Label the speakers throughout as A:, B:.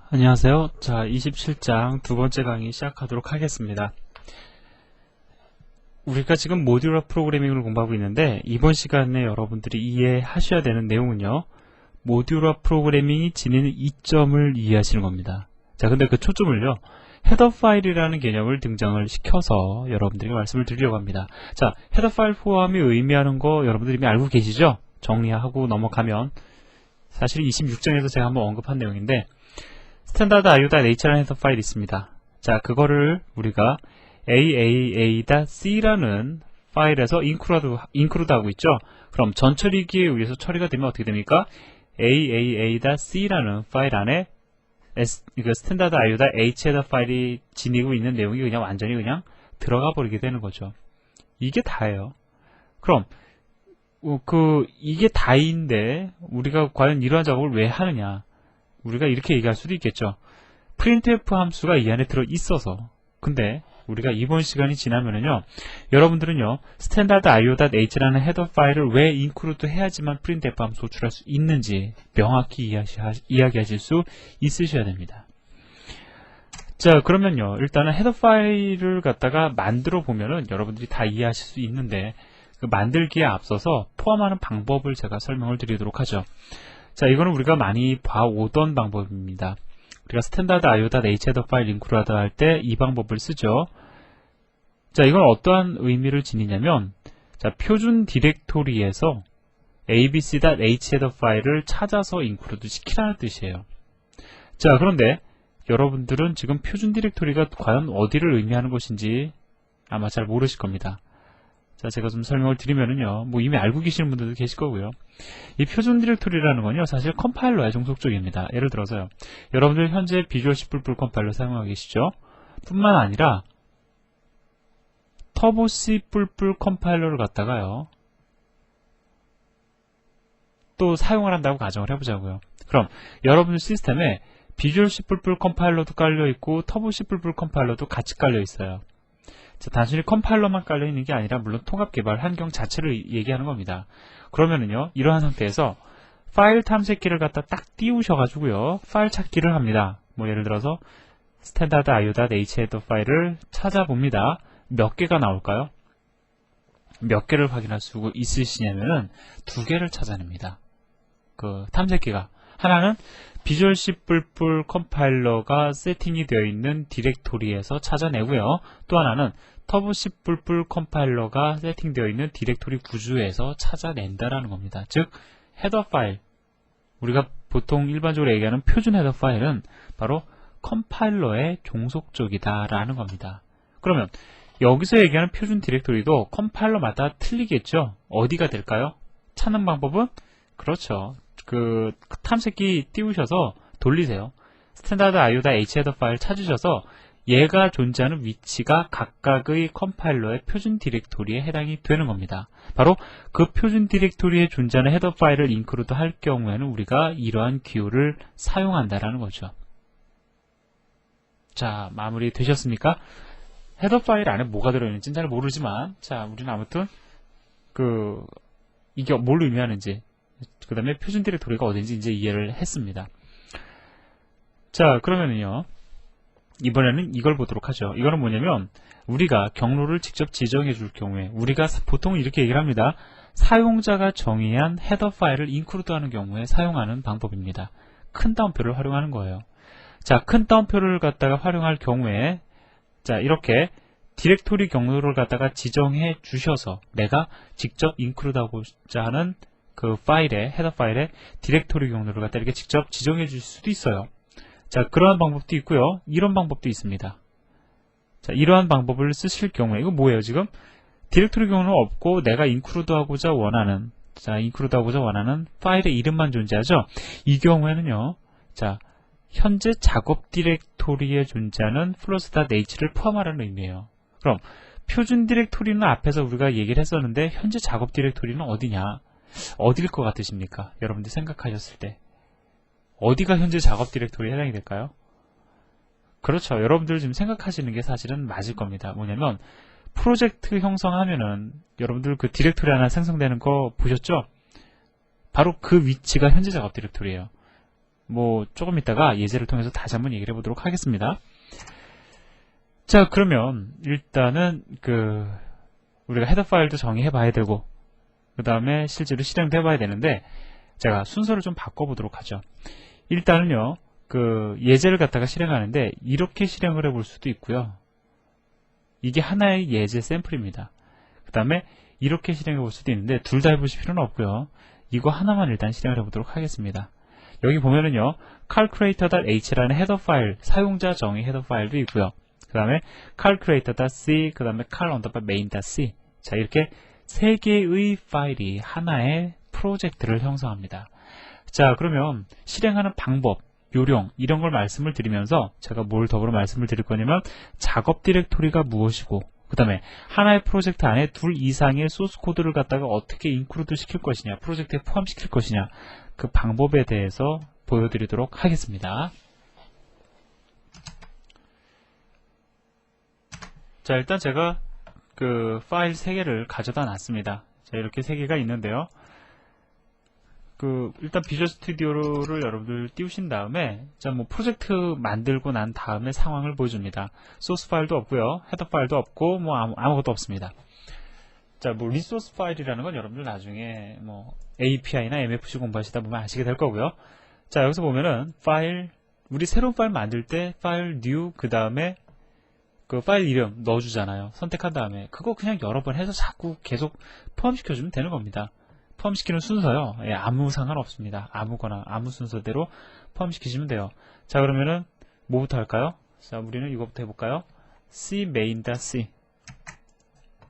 A: 안녕하세요. 자, 27장 두 번째 강의 시작하도록 하겠습니다. 우리가 지금 모듈러 프로그래밍을 공부하고 있는데 이번 시간에 여러분들이 이해하셔야 되는 내용은요. 모듈러 프로그래밍이 지니는 이점을 이해하시는 겁니다. 자, 근데 그 초점을요. 헤더 파일이라는 개념을 등장을 시켜서 여러분들에게 말씀을 드리려고 합니다. 자, 헤더 파일 포함이 의미하는 거 여러분들이 이미 알고 계시죠? 정리하고 넘어가면 사실 26장에서 제가 한번 언급한 내용인데 스탠다드 IO.h라는 헤더 파일이 있습니다. 자, 그거를 우리가 AAA.c라는 파일에서 인크루드하고 있죠. 그럼 전처리기에 의해서 처리가 되면 어떻게 됩니까? AAA.c라는 파일 안에 스탠다드 IO.h 헤더 파일이 지니고 있는 내용이 그냥 완전히 그냥 들어가 버리게 되는 거죠. 이게 다예요. 그럼 이게 다인데 우리가 과연 이러한 작업을 왜 하느냐? 우리가 이렇게 얘기할 수도 있겠죠. printf 함수가 이 안에 들어 있어서. 근데 우리가 이번 시간이 지나면은요, 여러분들은요, standard io.h라는 헤더 파일을 왜 include 해야지만 printf 함수 호출할 수 있는지 명확히 이야기하실 수 있으셔야 됩니다. 자, 그러면요, 일단은 헤더 파일을 갖다가 만들어 보면은 여러분들이 다 이해하실 수 있는데, 그 만들기에 앞서서 포함하는 방법을 제가 설명을 드리도록 하죠. 자, 이거는 우리가 많이 봐오던 방법입니다. 우리가 스탠다드 io.h 헤더 파일 인크루드 할 때 이 방법을 쓰죠. 자, 이건 어떠한 의미를 지니냐면, 자, 표준 디렉토리에서 abc.h 헤더 파일을 찾아서 인크루드 시키라는 뜻이에요. 자, 그런데 여러분들은 지금 표준 디렉토리가 과연 어디를 의미하는 것인지 아마 잘 모르실 겁니다. 자, 제가 좀 설명을 드리면은요, 뭐 이미 알고 계시는 분들도 계실 거고요. 이 표준 디렉토리라는 건요, 사실 컴파일러의 종속적입니다. 예를 들어서요, 여러분들 현재 비주얼 C++ 컴파일러 사용하고 계시죠? 뿐만 아니라 터보 C++ 컴파일러를 갖다가요, 또 사용을 한다고 가정을 해보자고요. 그럼 여러분들 시스템에 비주얼 C++ 컴파일러도 깔려있고 터보 C++ 컴파일러도 같이 깔려있어요. 자, 단순히 컴파일러만 깔려있는 게 아니라 물론 통합개발 환경 자체를 얘기하는 겁니다. 그러면은요, 이러한 상태에서 파일 탐색기를 갖다 딱 띄우셔가지고요, 파일 찾기를 합니다. 뭐 예를 들어서 스탠다드 io.h 헤더 파일을 찾아봅니다. 몇 개가 나올까요? 몇 개를 확인할 수 있으시냐면은 두 개를 찾아냅니다. 그 탐색기가 하나는 비주얼 C++ 컴파일러가 세팅이 되어 있는 디렉토리에서 찾아내고요. 또 하나는 터보 C++ 컴파일러가 세팅되어 있는 디렉토리 구주에서 찾아낸다라는 겁니다. 즉, 헤더 파일, 우리가 보통 일반적으로 얘기하는 표준 헤더 파일은 바로 컴파일러의 종속적이다라는 겁니다. 그러면 여기서 얘기하는 표준 디렉토리도 컴파일러마다 틀리겠죠? 어디가 될까요? 찾는 방법은? 그렇죠. 그 탐색기 띄우셔서 돌리세요. 스탠다드 io.h 헤더 파일 찾으셔서 얘가 존재하는 위치가 각각의 컴파일러의 표준 디렉토리에 해당이 되는 겁니다. 바로 그 표준 디렉토리에 존재하는 헤더 파일을 인크루드 할 경우에는 우리가 이러한 기호를 사용한다라는 거죠. 자, 마무리 되셨습니까? 헤더 파일 안에 뭐가 들어있는지는 잘 모르지만, 자, 우리는 아무튼 이게 뭘 의미하는지, 그 다음에 표준 디렉토리가 어딘지 이제 이해를 했습니다. 자, 그러면은요, 이번에는 이걸 보도록 하죠. 이거는 뭐냐면, 우리가 경로를 직접 지정해 줄 경우에, 우리가 보통 이렇게 얘기를 합니다. 사용자가 정의한 헤더 파일을 인크루드 하는 경우에 사용하는 방법입니다. 큰 따옴표를 활용하는 거예요. 자, 큰 따옴표를 갖다가 활용할 경우에, 자, 이렇게 디렉토리 경로를 갖다가 지정해 주셔서 내가 직접 인크루드 하고자 하는 그 파일에, 헤더 파일에 디렉토리 경로를 갖다 이렇게 직접 지정해 주실 수도 있어요. 자, 그러한 방법도 있고요. 이런 방법도 있습니다. 자, 이러한 방법을 쓰실 경우에, 이거 뭐예요, 지금? 디렉토리 경로는 없고 내가 인크루드 하고자 원하는, 자, 인크루드 하고자 원하는 파일의 이름만 존재하죠? 이 경우에는요, 자, 현재 작업 디렉토리에 존재하는 플러스.h를 포함하라는 의미예요. 그럼, 표준 디렉토리는 앞에서 우리가 얘기를 했었는데, 현재 작업 디렉토리는 어디냐? 어디일 것 같으십니까? 여러분들 생각하셨을 때 어디가 현재 작업 디렉토리에 해당이 될까요? 그렇죠. 여러분들 지금 생각하시는 게 사실은 맞을 겁니다. 뭐냐면 프로젝트 형성하면은 여러분들 그 디렉토리 하나 생성되는 거 보셨죠? 바로 그 위치가 현재 작업 디렉토리예요. 뭐 조금 있다가 예제를 통해서 다시 한번 얘기를 해보도록 하겠습니다. 자, 그러면 일단은 우리가 헤더 파일도 정의해 봐야 되고 그 다음에 실제로 실행도 해봐야 되는데 제가 순서를 좀 바꿔보도록 하죠. 일단은요, 예제를 갖다가 실행하는데 이렇게 실행을 해볼 수도 있고요. 이게 하나의 예제 샘플입니다. 그 다음에 이렇게 실행해 볼 수도 있는데 둘 다 해보실 필요는 없고요. 이거 하나만 일단 실행을 해보도록 하겠습니다. 여기 보면은요, calculator.h라는 헤더 파일, 사용자 정의 헤더 파일도 있고요. 그 다음에 calculator.c, 그 다음에 cal_main.c. 자, 이렇게 세 개의 파일이 하나의 프로젝트를 형성합니다. 자, 그러면 실행하는 방법, 요령, 이런 걸 말씀을 드리면서 제가 뭘 더불어 말씀을 드릴 거냐면 작업 디렉토리가 무엇이고 그 다음에 하나의 프로젝트 안에 둘 이상의 소스 코드를 갖다가 어떻게 인크루드 시킬 것이냐, 프로젝트에 포함시킬 것이냐, 그 방법에 대해서 보여드리도록 하겠습니다. 자, 일단 제가 파일 3개를 가져다 놨습니다. 자, 이렇게 3개가 있는데요. 일단 비주얼 스튜디오를 여러분들 띄우신 다음에, 자, 프로젝트 만들고 난 다음에 상황을 보여줍니다. 소스 파일도 없고요. 헤더 파일도 없고, 아무것도 없습니다. 자, 리소스 파일이라는 건 여러분들 나중에, API나 MFC 공부하시다 보면 아시게 될 거고요. 자, 여기서 보면은, 우리 새로운 파일 만들 때, 파일 new, 그 다음에, 파일 이름 넣어주잖아요. 선택한 다음에. 그거 그냥 여러 번 해서 자꾸 계속 포함시켜주면 되는 겁니다. 포함시키는 순서요. 예, 아무 상관없습니다. 아무거나 아무 순서대로 포함시키시면 돼요. 자, 그러면은 뭐부터 할까요? 자, 우리는 이거부터 해볼까요? cmain.c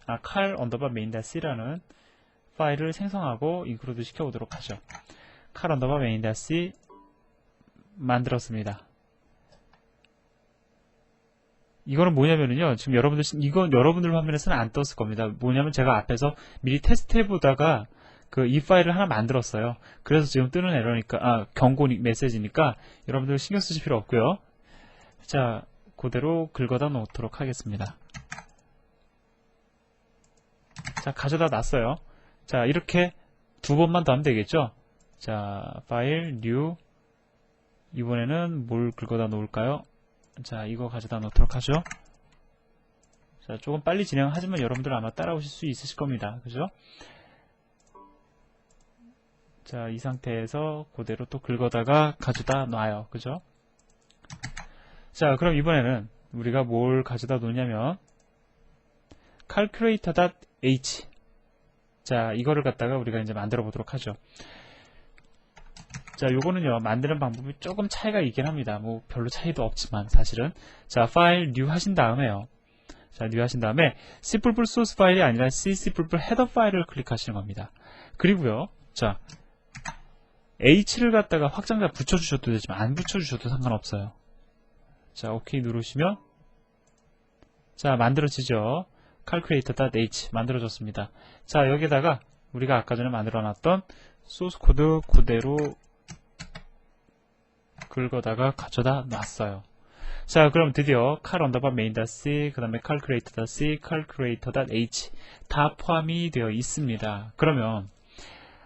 A: cal_main.c라는 파일을 생성하고 인크루드 시켜보도록 하죠. cal_main.c 만들었습니다. 이거는 뭐냐면요, 지금 이건 여러분들 화면에서는 안 떴을 겁니다. 뭐냐면 제가 앞에서 미리 테스트 해보다가 이 파일을 하나 만들었어요. 그래서 지금 뜨는 에러니까, 경고 메시지니까 여러분들 신경 쓰실 필요 없고요. 자, 그대로 긁어다 놓도록 하겠습니다. 자, 가져다 놨어요. 자, 이렇게 2번만 더 하면 되겠죠? 자, 파일, new. 이번에는 뭘 긁어다 놓을까요? 자, 이거 가져다 놓도록 하죠. 자, 조금 빨리 진행하지만 여러분들 아마 따라오실 수 있으실 겁니다. 그죠? 자, 이 상태에서 그대로 또 긁어다가 가져다 놔요. 그죠? 자, 그럼 이번에는 우리가 뭘 가져다 놓냐면 calculator.h. 자, 이거를 갖다가 우리가 이제 만들어 보도록 하죠. 자, 요거는요, 만드는 방법이 조금 차이가 있긴 합니다. 별로 차이도 없지만, 사실은. 자, 파일 new 하신 다음에요. 자, new 하신 다음에, C++ 소스 파일이 아니라 C++ 헤더 파일을 클릭하시는 겁니다. 그리고요, 자, H를 갖다가 확장자 붙여주셔도 되지만, 안 붙여주셔도 상관없어요. 자, OK 누르시면, 자, 만들어지죠. calculator.h 만들어졌습니다. 자, 여기다가, 우리가 아까 전에 만들어놨던 소스 코드 그대로 긁어다가 가져다 놨어요. 자, 그럼 드디어 cal_main.c, 그 다음에 calculator.c, calculator.h 다 포함이 되어 있습니다. 그러면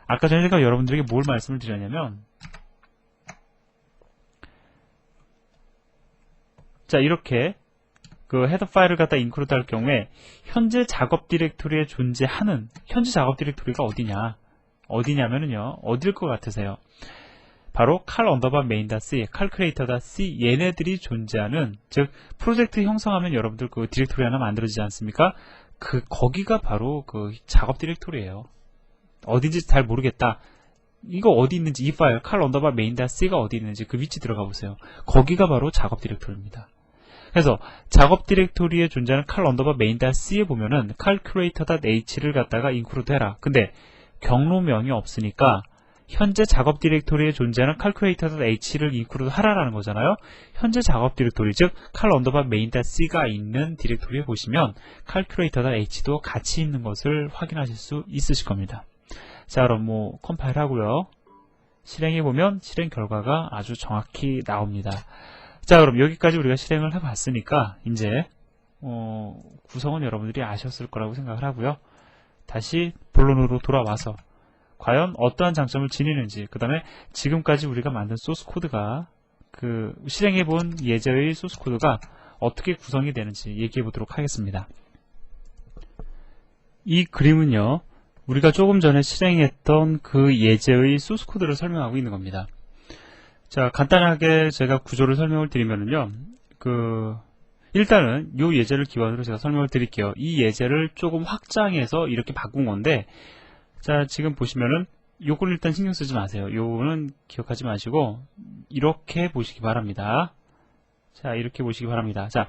A: 아까 전에 제가 여러분들에게 뭘 말씀을 드렸냐면, 자, 이렇게 헤더 파일을 갖다 인크루드 할 경우에 현재 작업 디렉토리에 존재하는 현재 작업 디렉토리가 어디냐면은요, 어딜 것 같으세요? 바로 cal_main.c, calculator.c 얘네들이 존재하는, 즉 프로젝트 형성하면 여러분들 디렉토리 하나 만들어지지 않습니까? 거기가 바로 작업 디렉토리예요. 어딘지 잘 모르겠다. 이거 어디 있는지, 이 파일 cal_main.c가 어디 있는지 그 위치 들어가 보세요. 거기가 바로 작업 디렉토리입니다. 그래서 작업 디렉토리에 존재하는 cal_main.c에 보면은 calculator.h를 갖다가 인크루드 해라. 근데 경로명이 없으니까 현재 작업 디렉토리에 존재하는 calculator.h를 인크루드 하라라는 거잖아요. 현재 작업 디렉토리, 즉 cal_main.c가 있는 디렉토리에 보시면 calculator.h도 같이 있는 것을 확인하실 수 있으실 겁니다. 자, 그럼 컴파일 하고요. 실행해 보면 실행 결과가 아주 정확히 나옵니다. 자, 그럼 여기까지 우리가 실행을 해봤으니까 이제 구성은 여러분들이 아셨을 거라고 생각을 하고요. 다시 본론으로 돌아와서 과연 어떠한 장점을 지니는지, 그 다음에 지금까지 우리가 만든 소스 코드가 실행해본 예제의 소스 코드가 어떻게 구성이 되는지 얘기해 보도록 하겠습니다. 이 그림은요, 우리가 조금 전에 실행했던 그 예제의 소스 코드를 설명하고 있는 겁니다. 자, 간단하게 제가 구조를 설명을 드리면은요, 일단은 이 예제를 기반으로 제가 설명을 드릴게요. 이 예제를 조금 확장해서 이렇게 바꾼 건데, 자, 지금 보시면은 요거는 일단 신경 쓰지 마세요. 요거는 기억하지 마시고 이렇게 보시기 바랍니다. 자, 이렇게 보시기 바랍니다. 자,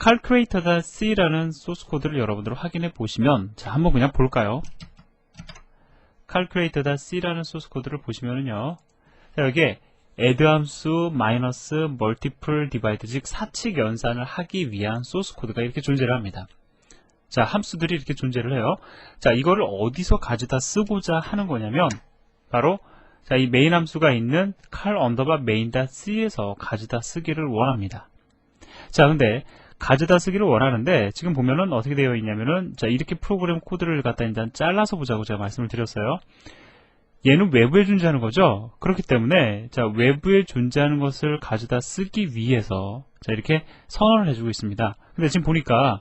A: calculator.c라는 소스 코드를 여러분들 확인해 보시면, 자, 한번 그냥 볼까요? calculator.c라는 소스 코드를 보시면은요, 자, 여기에 add 함수, 마이너스, multiple, divide, 즉 사칙 연산을 하기 위한 소스 코드가 이렇게 존재를 합니다. 자, 함수들이 이렇게 존재를 해요. 자, 이거를 어디서 가져다 쓰고자 하는 거냐면, 바로, 자, 이 메인 함수가 있는 cal_main.c에서 가져다 쓰기를 원합니다. 자, 근데, 가져다 쓰기를 원하는데, 지금 보면은 어떻게 되어 있냐면은, 자, 이렇게 프로그램 코드를 갖다 일단 잘라서 보자고 제가 말씀을 드렸어요. 얘는 외부에 존재하는 거죠. 그렇기 때문에, 자, 외부에 존재하는 것을 가져다 쓰기 위해서, 자, 이렇게 선언을 해주고 있습니다. 근데 지금 보니까,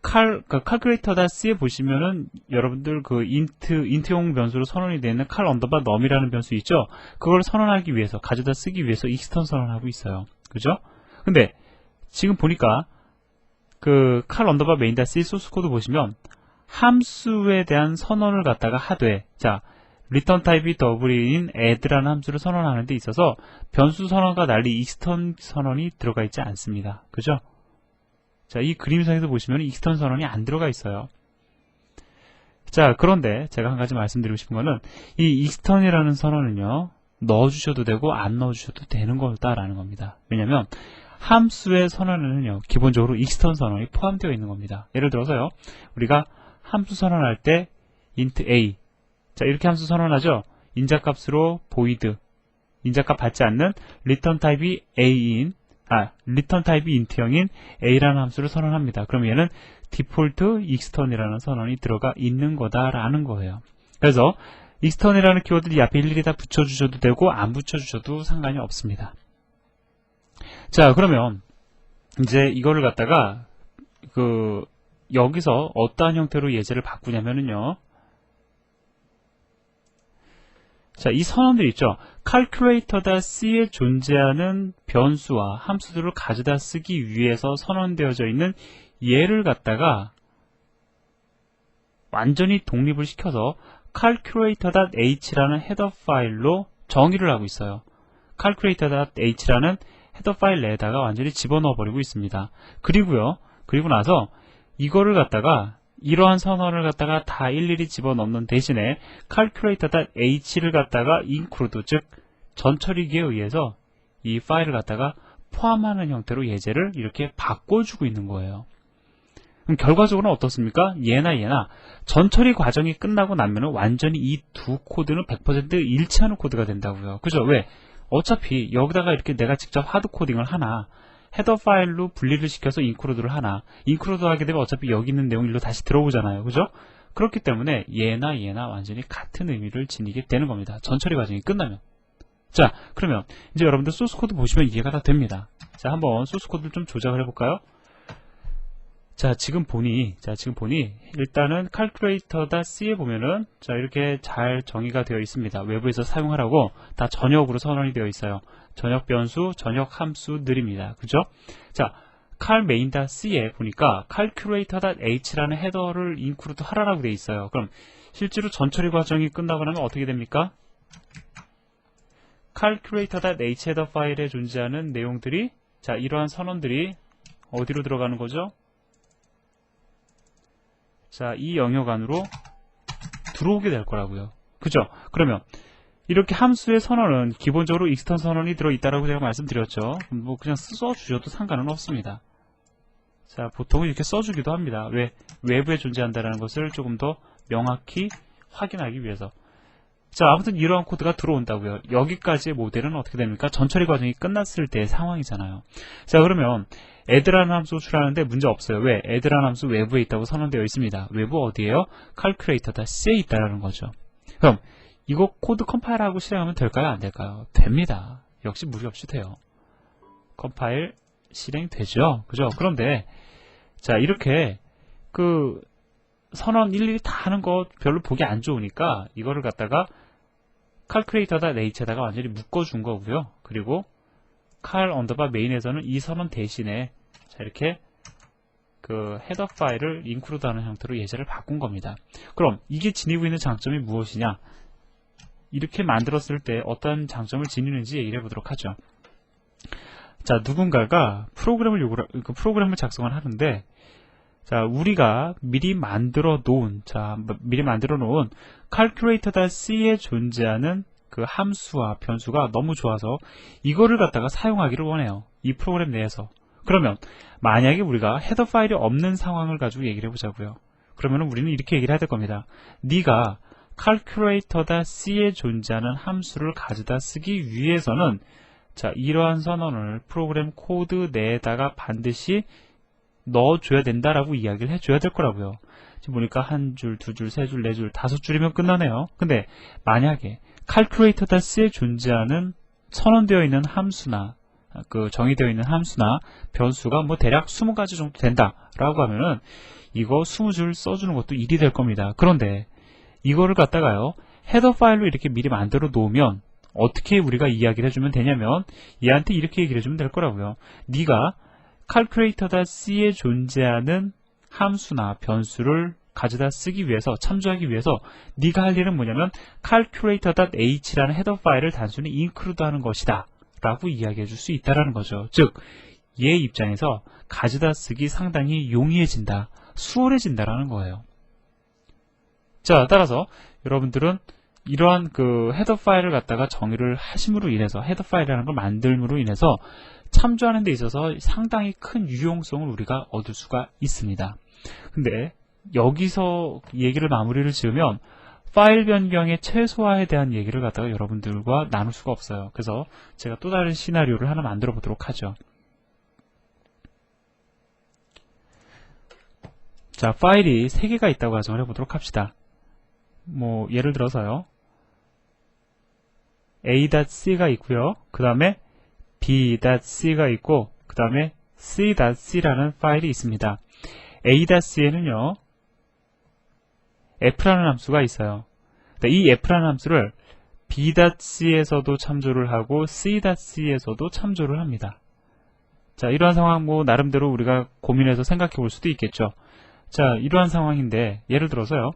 A: calculator.c에 보시면은 여러분들 int용 변수로 선언이 되어 있는 cal_num이라는 변수 있죠? 그걸 선언하기 위해서, 가져다 쓰기 위해서 익스턴 선언하고 있어요. 그죠? 근데 지금 보니까 cal_main.c 소스 코드 보시면 함수에 대한 선언을 갖다가 하되, 자, return 타입이 더블인 add라는 함수를 선언하는 데 있어서 변수 선언과 달리 익스턴 선언이 들어가 있지 않습니다. 그죠? 자, 이 그림상에서 보시면 익스턴 선언이 안 들어가 있어요. 자, 그런데 제가 한 가지 말씀드리고 싶은 거는, 이 익스턴이라는 선언은요, 넣어주셔도 되고 안 넣어주셔도 되는 거다라는 겁니다. 왜냐면 함수의 선언에는요, 기본적으로 익스턴 선언이 포함되어 있는 겁니다. 예를 들어서요, 우리가 함수 선언할 때 int a, 자, 이렇게 함수 선언하죠. 인자값으로 void, 인자값 받지 않는 return 타입이 a인, return 타입이 int형인 a라는 함수를 선언합니다. 그럼 얘는 디폴트 extern이라는 선언이 들어가 있는 거다라는 거예요. 그래서 extern이라는 키워드를 앞에 일일이 다 붙여주셔도 되고 안 붙여주셔도 상관이 없습니다. 자, 그러면 이제 이거를 갖다가 여기서 어떠한 형태로 예제를 바꾸냐면은요, 자, 이 선언들 있죠. calculator.c에 존재하는 변수와 함수들을 가져다 쓰기 위해서 선언되어져 있는 얘를 갖다가 완전히 독립을 시켜서 calculator.h라는 헤더 파일로 정의를 하고 있어요. calculator.h라는 헤더 파일 내에다가 완전히 집어넣어 버리고 있습니다. 그리고 나서 이거를 갖다가 이러한 선언을 갖다가 다 일일이 집어넣는 대신에 calculator.h를 갖다가 include, 즉 전처리기에 의해서 이 파일을 갖다가 포함하는 형태로 예제를 이렇게 바꿔주고 있는 거예요. 그럼 결과적으로는 어떻습니까? 얘나 전처리 과정이 끝나고 나면 완전히 이 두 코드는 100% 일치하는 코드가 된다고요. 그죠? 왜? 어차피 여기다가 이렇게 내가 직접 하드 코딩을 하나, 헤더 파일로 분리를 시켜서 인크루드를 하나, 인크루드 하게 되면 어차피 여기 있는 내용 일로 다시 들어오잖아요. 그죠? 그렇기 때문에 얘나 완전히 같은 의미를 지니게 되는 겁니다. 전처리 과정이 끝나면. 자, 그러면 이제 여러분들 소스 코드 보시면 이해가 다 됩니다. 자, 한번 소스 코드를 좀 조작을 해볼까요? 자, 지금 보니 일단은 calculator.c에 보면은, 자, 이렇게 잘 정의가 되어 있습니다. 외부에서 사용하라고 다 전역으로 선언이 되어 있어요. 전역 변수, 전역 함수들입니다. 그죠? 자, calmain.c에 보니까 calculator.h라는 헤더를 include 하라고 되어 있어요. 그럼 실제로 전처리 과정이 끝나고 나면 어떻게 됩니까? calculator.h 헤더 파일에 존재하는 내용들이, 자, 이러한 선언들이 어디로 들어가는 거죠? 자, 이 영역 안으로 들어오게 될 거라고요. 그죠? 그러면 이렇게 함수의 선언은 기본적으로 익스턴 선언이 들어있다라고 제가 말씀드렸죠. 뭐 그냥 써주셔도 상관은 없습니다. 자, 보통은 이렇게 써주기도 합니다. 왜? 외부에 존재한다는 것을 조금 더 명확히 확인하기 위해서. 자, 아무튼 이러한 코드가 들어온다고요. 여기까지의 모델은 어떻게 됩니까? 전처리 과정이 끝났을 때의 상황이잖아요. 자, 그러면 add라는 함수 호출하는데 문제 없어요. 왜? add라는 함수 외부에 있다고 선언되어 있습니다. 외부 어디에요? calculator.c에 있다라는 거죠. 그럼 이거 코드 컴파일하고 실행하면 될까요? 안 될까요? 됩니다. 역시 무리 없이 돼요. 컴파일 실행되죠? 그죠? 그런데 자, 이렇게 그 선언 일일이 다 하는 거 별로 보기 안 좋으니까 이거를 갖다가 calculator.h에다가 완전히 묶어준 거고요. 그리고 cal 언더바 메인에서는 이 선언 대신에 자, 이렇게 그 헤더 파일을 include 하는 형태로 예제를 바꾼 겁니다. 그럼 이게 지니고 있는 장점이 무엇이냐? 이렇게 만들었을 때 어떤 장점을 지니는지 얘기를 해보도록 하죠. 자, 누군가가 프로그램을 작성을 하는데, 자, 우리가 미리 만들어 놓은 calculator.c에 존재하는 그 함수와 변수가 너무 좋아서 이거를 갖다가 사용하기를 원해요. 이 프로그램 내에서. 그러면 만약에 우리가 헤더 파일이 없는 상황을 가지고 얘기를 해보자고요. 그러면 우리는 이렇게 얘기를 해야 될 겁니다. 네가 calculator.c에 존재하는 함수를 가져다 쓰기 위해서는 자, 이러한 선언을 프로그램 코드 내에다가 반드시 넣어줘야 된다라고 이야기를 해줘야 될 거라고요. 지금 보니까 한 줄, 두 줄, 세 줄, 네 줄, 다섯 줄이면 끝나네요. 근데 만약에 calculator.c에 존재하는 선언되어 있는 함수나 그 정의되어 있는 함수나 변수가 뭐 대략 20가지 정도 된다라고 하면은 이거 20줄 써주는 것도 일이 될 겁니다. 그런데 이거를 갖다가요 헤더 파일로 이렇게 미리 만들어 놓으면 어떻게 우리가 이야기를 해주면 되냐면 얘한테 이렇게 얘기를 해주면 될 거라고요. 네가 calculator.c에 존재하는 함수나 변수를 가져다 쓰기 위해서 참조하기 위해서 네가 할 일은 뭐냐면 calculator.h라는 헤더 파일을 단순히 include 하는 것이다 라고 이야기해 줄 수 있다는 거죠. 즉 얘 입장에서 가져다 쓰기 상당히 용이해진다, 수월해진다라는 거예요. 자, 따라서 여러분들은 이러한 그 헤더 파일을 갖다가 정의를 하심으로 인해서 헤더 파일이라는 걸 만들므로 인해서 참조하는 데 있어서 상당히 큰 유용성을 우리가 얻을 수가 있습니다. 근데 여기서 얘기를 마무리를 지으면 파일 변경의 최소화에 대한 얘기를 갖다가 여러분들과 나눌 수가 없어요. 그래서 제가 또 다른 시나리오를 하나 만들어 보도록 하죠. 자, 파일이 3개가 있다고 가정을 해보도록 합시다. 뭐 예를 들어서요. a.c가 있고요. 그 다음에 b.c가 있고 그 다음에 c.c라는 파일이 있습니다. a.c에는요. f라는 함수가 있어요. 이 f라는 함수를 b.c에서도 참조를 하고 c.c에서도 참조를 합니다. 자, 이러한 상황 뭐 나름대로 우리가 고민해서 생각해 볼 수도 있겠죠. 자, 이러한 상황인데 예를 들어서요.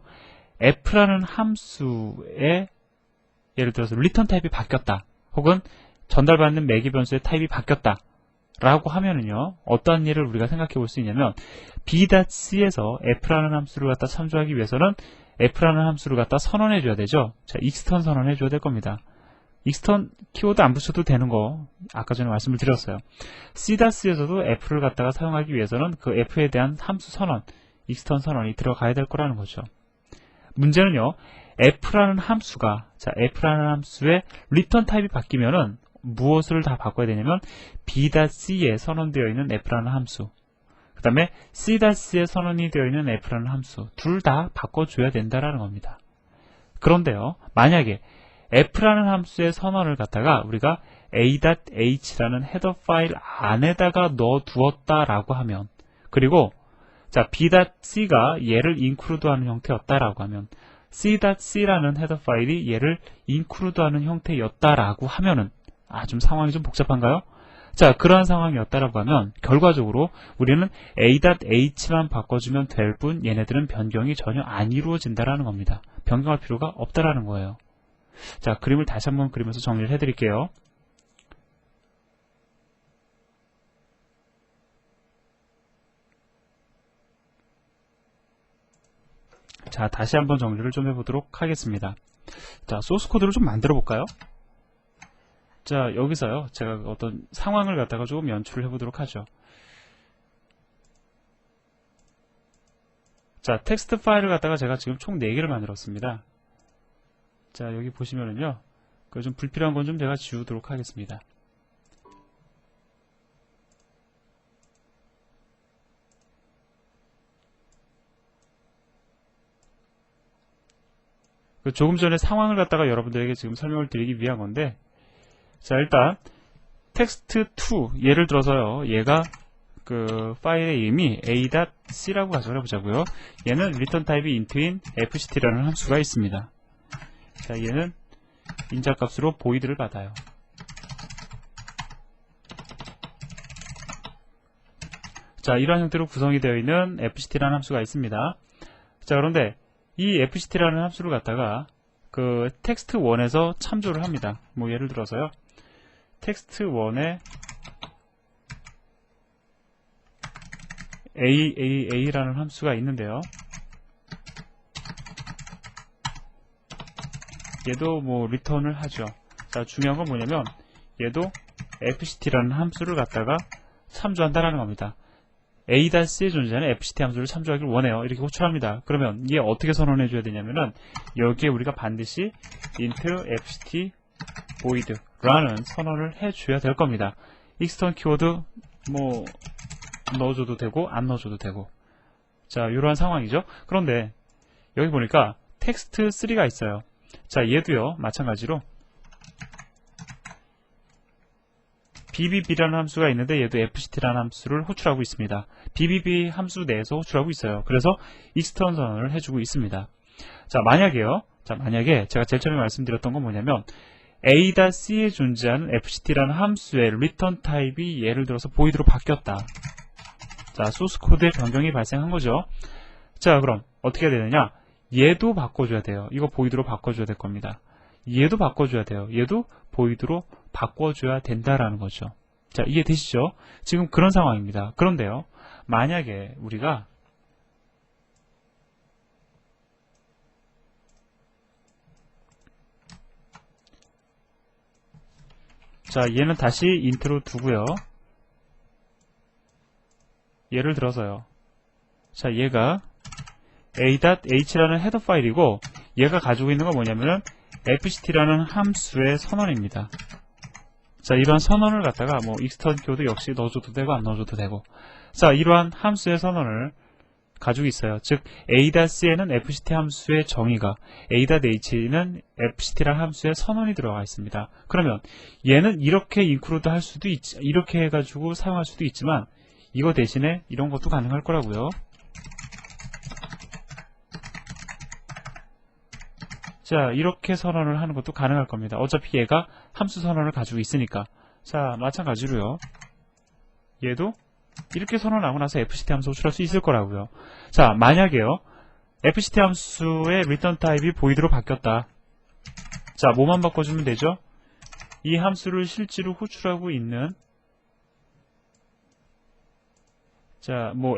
A: f라는 함수의 예를 들어서 return 타입이 바뀌었다. 혹은 전달받는 매개 변수의 타입이 바뀌었다. 라고 하면은요. 어떠한 일을 우리가 생각해 볼 수 있냐면 b.c에서 f라는 함수를 갖다 참조하기 위해서는 f라는 함수를 갖다 선언해 줘야 되죠. 자, extern 선언해 줘야 될 겁니다. extern 키워드 안 붙여도 되는 거 아까 전에 말씀을 드렸어요. c.c에서도 f를 갖다가 사용하기 위해서는 그 f에 대한 함수 선언, extern 선언이 들어가야 될 거라는 거죠. 문제는요. f라는 함수가 f라는 함수의 return 타입이 바뀌면은 무엇을 다 바꿔야 되냐면 b.c에 선언되어 있는 f라는 함수, 그 다음에 c.c에 선언이 되어 있는 f라는 함수 둘 다 바꿔줘야 된다라는 겁니다. 그런데요. 만약에 f라는 함수의 선언을 갖다가 우리가 a.h라는 헤더 파일 안에다가 넣어 두었다라고 하면 그리고 자, b.c가 얘를 include하는 형태였다라고 하면 c.c라는 헤더 파일이 얘를 include하는 형태였다라고 하면은 좀 상황이 좀 복잡한가요? 자, 그러한 상황이었다라고 하면 결과적으로 우리는 a.h만 바꿔주면 될 뿐 얘네들은 변경이 전혀 안 이루어진다라는 겁니다. 변경할 필요가 없다라는 거예요. 자, 그림을 다시 한번 그리면서 정리를 해드릴게요. 자, 다시 한번 정리를 좀 해보도록 하겠습니다. 자, 소스 코드를 좀 만들어 볼까요? 자, 여기서요, 제가 어떤 상황을 갖다가 조금 연출을 해보도록 하죠. 자, 텍스트 파일을 갖다가 제가 지금 총 4개를 만들었습니다. 자, 여기 보시면은요, 그 좀 불필요한 건 좀 제가 지우도록 하겠습니다. 조금 전에 상황을 갖다가 여러분들에게 지금 설명을 드리기 위한 건데, 자, 일단 text2 예를 들어서요, 얘가 그 파일의 이름이 a.c라고 가정을 해보자고요. 얘는 return 타입이 int인 fct라는 함수가 있습니다. 자, 얘는 인자값으로 void를 받아요. 자, 이러한 형태로 구성이 되어 있는 fct라는 함수가 있습니다. 자, 그런데 이 fct라는 함수를 갖다가 그 text1에서 참조를 합니다. 뭐 예를 들어서요, text1에 AAA라는 함수가 있는데요. 얘도 뭐 리턴을 하죠. 자, 중요한 건 뭐냐면 얘도 fct라는 함수를 갖다가 참조한다라는 겁니다. A-C에 존재하는 fct 함수를 참조하기를 원해요. 이렇게 호출합니다. 그러면 이게 어떻게 선언해 줘야 되냐면은 여기에 우리가 반드시 int fct void 라는 선언을 해 줘야 될 겁니다. extern 키워드 뭐 넣어줘도 되고 안 넣어줘도 되고, 자, 이러한 상황이죠. 그런데 여기 보니까 text3가 있어요. 자, 얘도요 마찬가지로 bbb라는 함수가 있는데 얘도 fct라는 함수를 호출하고 있습니다. bbb 함수 내에서 호출하고 있어요. 그래서 extern 선언을 해주고 있습니다. 자, 만약에 제가 제일 처음에 말씀드렸던 건 뭐냐면 a.c에 존재하는 fct라는 함수의 return 타입이 예를 들어서 void로 바뀌었다. 자, 소스 코드의 변경이 발생한 거죠. 자, 그럼 어떻게 해야 되느냐? 얘도 바꿔줘야 돼요. 이거 void로 바꿔줘야 될 겁니다. 얘도 바꿔줘야 돼요. 얘도 void로 바꿔줘야 된다라는 거죠. 자, 이해되시죠? 지금 그런 상황입니다. 그런데요, 만약에 우리가 자, 얘는 다시 int로 두고요. 예를 들어서요. 자, 얘가 a.h라는 헤더 파일이고 얘가 가지고 있는 건 뭐냐면은 fct라는 함수의 선언입니다. 자, 이러한 선언을 갖다가 뭐 extern 키워드 역시 넣어줘도 되고 안 넣어줘도 되고, 자, 이러한 함수의 선언을 가지고 있어요. 즉 a.c에는 fct 함수의 정의가, a.h는 fct라는 함수의 선언이 들어가 있습니다. 그러면 얘는 이렇게 인클루드 할 수도 있지, 이렇게 해가지고 사용할 수도 있지만 이거 대신에 이런 것도 가능할 거라고요. 자, 이렇게 선언을 하는 것도 가능할 겁니다. 어차피 얘가 함수 선언을 가지고 있으니까. 자, 마찬가지로요, 얘도 이렇게 선언하고 나서 fct 함수 호출할 수 있을 거라고요. 자, 만약에요, fct 함수의 return 타입이 void로 바뀌었다. 자, 뭐만 바꿔주면 되죠? 이 함수를 실제로 호출하고 있는, 자, 뭐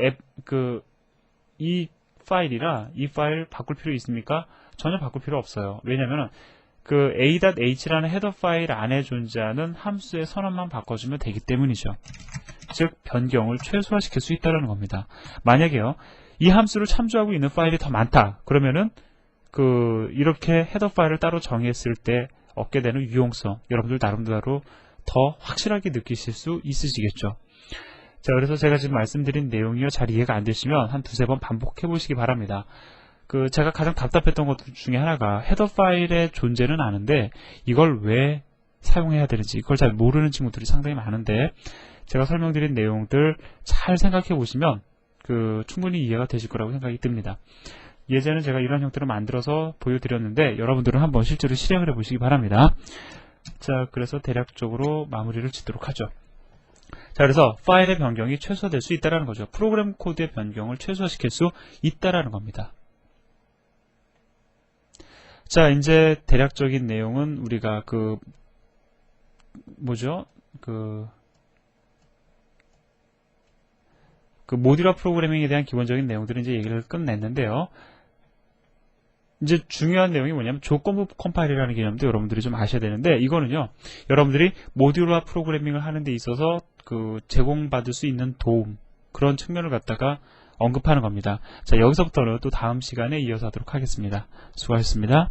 A: 이 파일이라 이 파일 바꿀 필요 있습니까? 전혀 바꿀 필요 없어요. 왜냐면은 그 a.h라는 헤더 파일 안에 존재하는 함수의 선언만 바꿔주면 되기 때문이죠. 즉 변경을 최소화시킬 수 있다는 겁니다. 만약에요, 이 함수를 참조하고 있는 파일이 더 많다. 그러면은 이렇게 헤더 파일을 따로 정의했을 때 얻게 되는 유용성, 여러분들 나름대로 더 확실하게 느끼실 수 있으시겠죠. 자, 그래서 제가 지금 말씀드린 내용이요, 잘 이해가 안 되시면 한 두세 번 반복해 보시기 바랍니다. 제가 가장 답답했던 것 중에 하나가 헤더 파일의 존재는 아는데 이걸 왜 사용해야 되는지 이걸 잘 모르는 친구들이 상당히 많은데, 제가 설명드린 내용들 잘 생각해 보시면 충분히 이해가 되실 거라고 생각이 듭니다. 예전에 제가 이런 형태로 만들어서 보여드렸는데 여러분들은 한번 실제로 실행을 해 보시기 바랍니다. 자, 그래서 대략적으로 마무리를 짓도록 하죠. 자, 그래서 파일의 변경이 최소화될 수 있다는 거죠. 프로그램 코드의 변경을 최소화시킬 수 있다는 겁니다. 자, 이제 대략적인 내용은 우리가 모듈화 프로그래밍에 대한 기본적인 내용들은 이제 얘기를 끝냈는데요. 이제 중요한 내용이 뭐냐면 조건부 컴파일이라는 개념도 여러분들이 좀 아셔야 되는데, 이거는요, 여러분들이 모듈화 프로그래밍을 하는 데 있어서 제공받을 수 있는 도움, 그런 측면을 갖다가 언급하는 겁니다. 자, 여기서부터는 또 다음 시간에 이어서 하도록 하겠습니다. 수고하셨습니다.